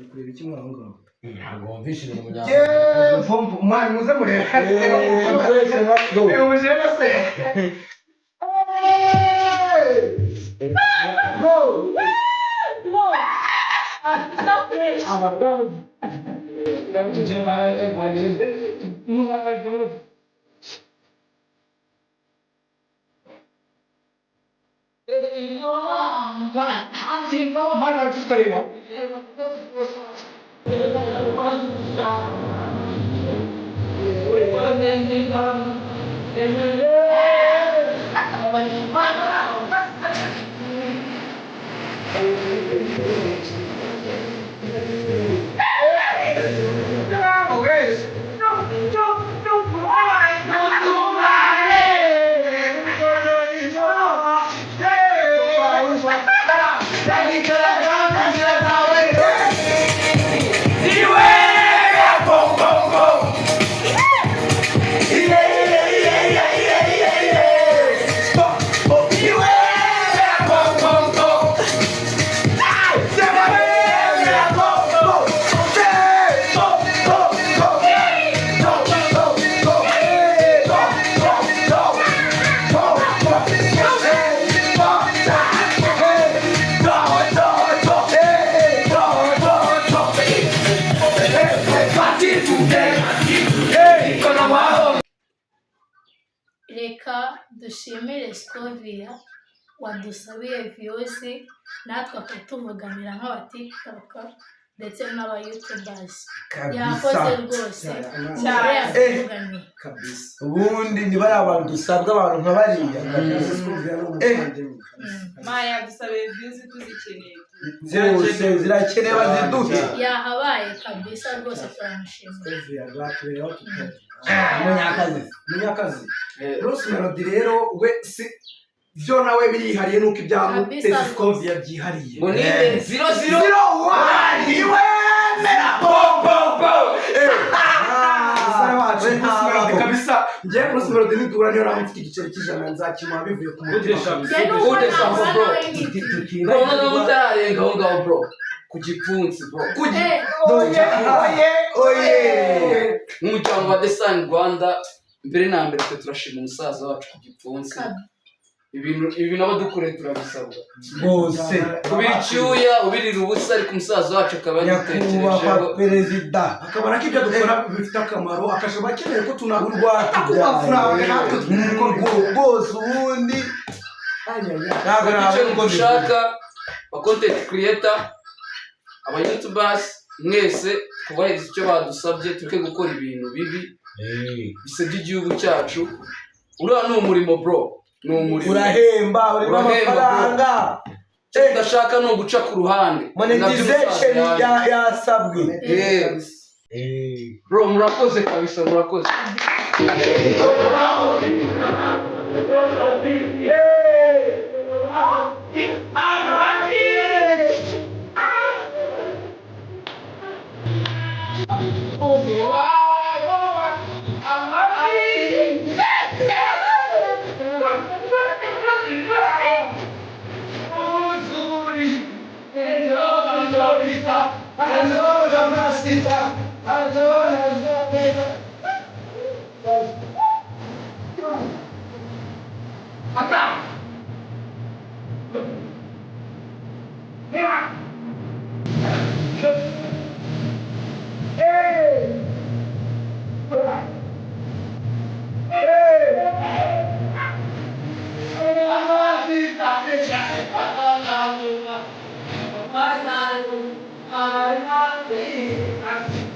kureba iki mwaho ngaho ntabwo wumvishe ibintu munyarwanda yeee vumva umwanya muze mureba uyu mujene se reka dushimire Scovia wadusabiye viyusi natwe akatuvuganira nk'abatiktoka ndetse n'abayutubers yakoze rwose cyane yavuganiye kabisa ubundi niba ari abantu dusabwa abantu nka bariya maya dusabiye viyusi tuzikeneye zose zirakeneye baziduhe yahabaye kabisa rwose turamushimira Scovia rwatubereho tutari munyakazi Bruce Melody rero we si byo nawe birihariye nuko ibyamutse Scovia byihariye ngo ni 001 iwe mera popo kabisa ngiye Bruce Melody nidura niyo ramufite igiceri cy'ijana nzakimuha bivuye ku mutima no mutarenga aho ngaho bro ku gipfunsi bro oye nk'umuryango wa The Sun Rwanda mbere na mbere twe turashima umusaza wacu ku gipfunsi ibintu abadukoreye turabisabwa bose ubiricyuya ubirira ubusa ariko umusaza wacu akaba yagitekerejeho perezida akabona ko ibyo dukora bifite akamaro akashobora akeneye ko tunagurwa rwose ubundi icyo dushaka ba content creator aba youtubers mwese kubahiriza icyo badusabye tureke gukora ibintu bibi bisebya igihugu cyacu uriya ni umurimo bro ni umurimo urahemba urimo amafaranga udashaka ni uguca ku ruhande monetization yasabwe bro murakoze kabisa murakoze I